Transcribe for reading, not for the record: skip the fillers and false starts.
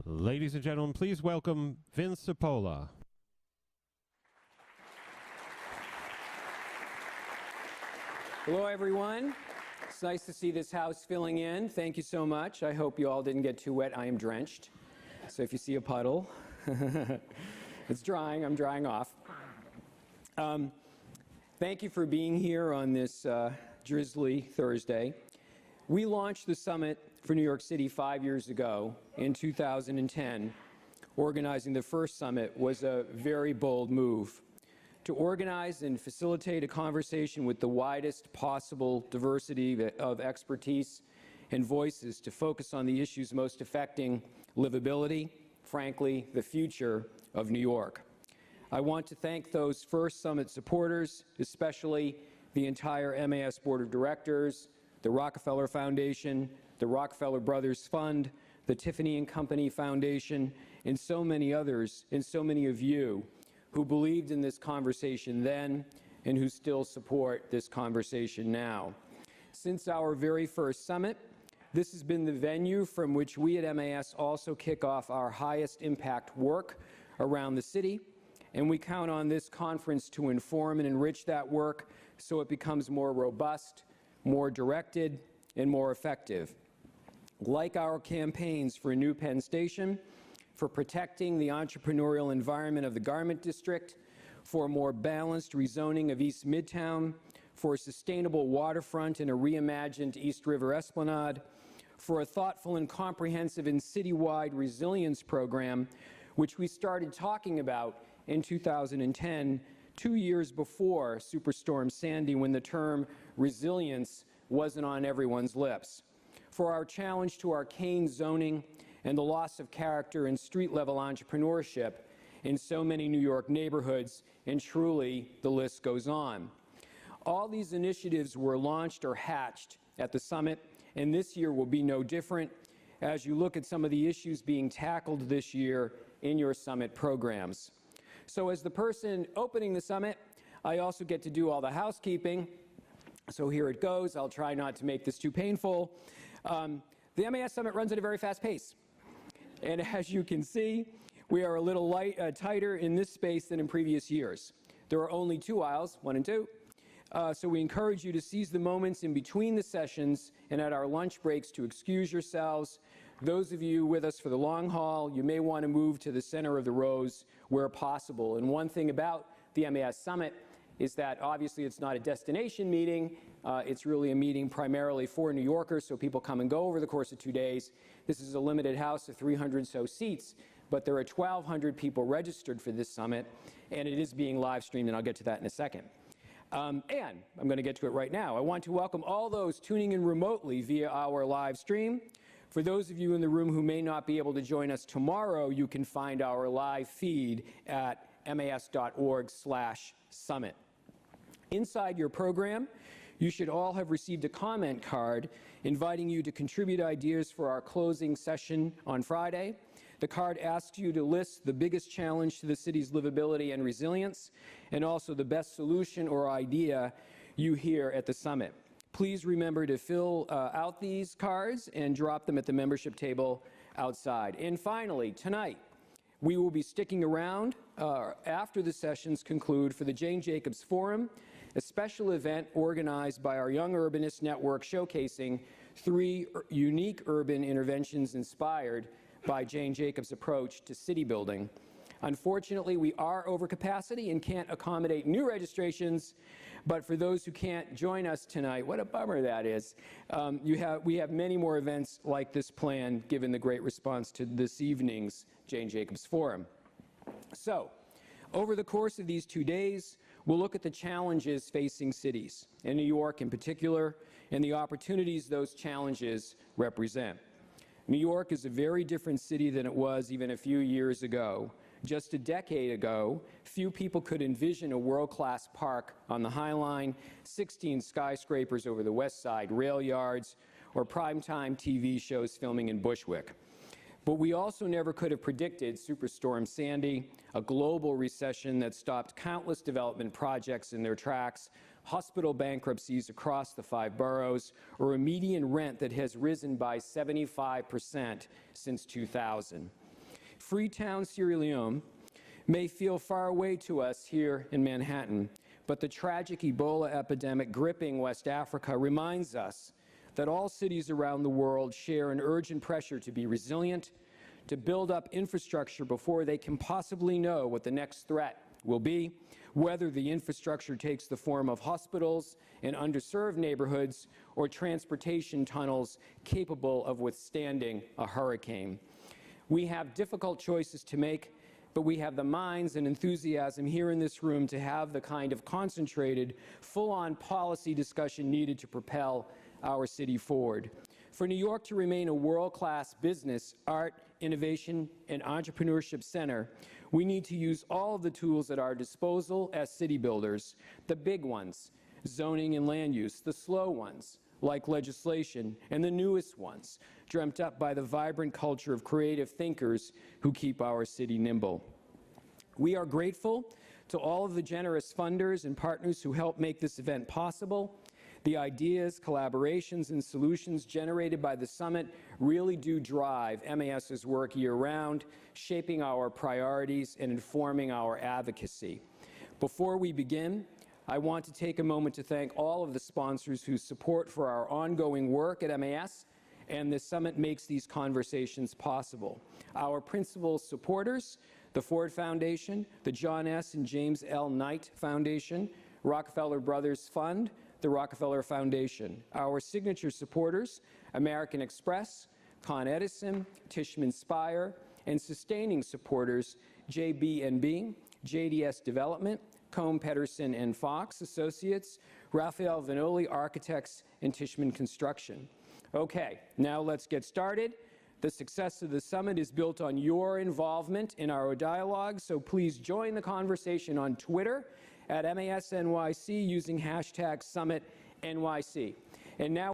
Ladies and gentlemen, please welcome Vince Cipolla. Hello, everyone. It's nice to see this house filling in. Thank you so much. I hope you all didn't get too wet. I am drenched. So if you see a puddle, it's drying. I'm drying off. Thank you for being here on this drizzly Thursday. We launched the summit for New York City 5 years ago in 2010. Organizing the first summit was a very bold move. To organize and facilitate a conversation with the widest possible diversity of expertise and voices to focus on the issues most affecting livability, frankly, the future of New York. I want to thank those first summit supporters, especially the entire MAS Board of Directors, the Rockefeller Foundation, the Rockefeller Brothers Fund, the Tiffany & Company Foundation, and so many others, and so many of you who believed in this conversation then and who still support this conversation now. Since our very first summit, this has been the venue from which we at MAS also kick off our highest impact work around the city, and we count on this conference to inform and enrich that work so it becomes more robust, more directed, and more effective. Like our campaigns for a new Penn Station, for protecting the entrepreneurial environment of the Garment District, for a more balanced rezoning of East Midtown, for a sustainable waterfront and a reimagined East River Esplanade, for a thoughtful and comprehensive and citywide resilience program, which we started talking about in 2010, 2 years before Superstorm Sandy, when the term resilience wasn't on everyone's lips. For our challenge to arcane zoning and the loss of character and street-level entrepreneurship in so many New York neighborhoods, and truly, the list goes on. All these initiatives were launched or hatched at the summit, and this year will be no different as you look at some of the issues being tackled this year in your summit programs. So as the person opening the summit, I also get to do all the housekeeping. So here it goes. I'll try not to make this too painful. The MAS Summit runs at a very fast pace. And as you can see, we are a little tighter in this space than in previous years. There are only 2 aisles, 1 and 2. So we encourage you to seize the moments in between the sessions and at our lunch breaks to excuse yourselves. Those of you with us for the long haul, you may want to move to the center of the rows where possible. And one thing about the MAS Summit is that obviously it's not a destination meeting. It's really a meeting primarily for New Yorkers, so people come and go over the course of 2 days. This is a limited house of 300 so seats, but there are 1,200 people registered for this summit, and it is being live streamed, and I'll get to that in a second. And I'm going to get to it right now. I want to welcome all those tuning in remotely via our live stream. For those of you in the room who may not be able to join us tomorrow, you can find our live feed at mas.org/summit. Inside your program, you should all have received a comment card inviting you to contribute ideas for our closing session on Friday. The card asks you to list the biggest challenge to the city's livability and resilience, and also the best solution or idea you hear at the summit. Please remember to fill out these cards and drop them at the membership table outside. And finally, tonight, we will be sticking around after the sessions conclude for the Jane Jacobs Forum, a special event organized by our Young Urbanist Network showcasing 3 unique urban interventions inspired by Jane Jacobs' approach to city building. Unfortunately, we are over capacity and can't accommodate new registrations, but for those who can't join us tonight, what a bummer that is. We have many more events like this planned, given the great response to this evening's Jane Jacobs Forum. So, over the course of these 2 days, we'll look at the challenges facing cities, in New York in particular, and the opportunities those challenges represent. New York is a very different city than it was even a few years ago. Just a decade ago, few people could envision a world-class park on the High Line, 16 skyscrapers over the West Side rail yards, or primetime TV shows filming in Bushwick. But we also never could have predicted Superstorm Sandy, a global recession that stopped countless development projects in their tracks, hospital bankruptcies across the 5 boroughs, or a median rent that has risen by 75% since 2000. Freetown, Sierra Leone may feel far away to us here in Manhattan, but the tragic Ebola epidemic gripping West Africa reminds us that all cities around the world share an urgent pressure to be resilient, to build up infrastructure before they can possibly know what the next threat will be, whether the infrastructure takes the form of hospitals in underserved neighborhoods or transportation tunnels capable of withstanding a hurricane. We have difficult choices to make, but we have the minds and enthusiasm here in this room to have the kind of concentrated, full-on policy discussion needed to propel our city forward. For New York to remain a world-class business, art, innovation, and entrepreneurship center, we need to use all of the tools at our disposal as city builders, the big ones, zoning and land use, the slow ones, like legislation, and the newest ones, dreamt up by the vibrant culture of creative thinkers who keep our city nimble. We are grateful to all of the generous funders and partners who help make this event possible. The ideas, collaborations, and solutions generated by the summit really do drive MAS's work year-round, shaping our priorities and informing our advocacy. Before we begin, I want to take a moment to thank all of the sponsors whose support for our ongoing work at MAS and the summit makes these conversations possible. Our principal supporters, the Ford Foundation, the John S. and James L. Knight Foundation, Rockefeller Brothers Fund, the Rockefeller Foundation. Our signature supporters, American Express, Con Edison, Tishman Speyer, and sustaining supporters, JB&B, JDS Development, Combe Pedersen and Fox Associates, Raphael Vanoli Architects, and Tishman Construction. Okay, now let's get started. The success of the summit is built on your involvement in our dialogue, so please join the conversation on Twitter at MASNYC using hashtag SummitNYC. And now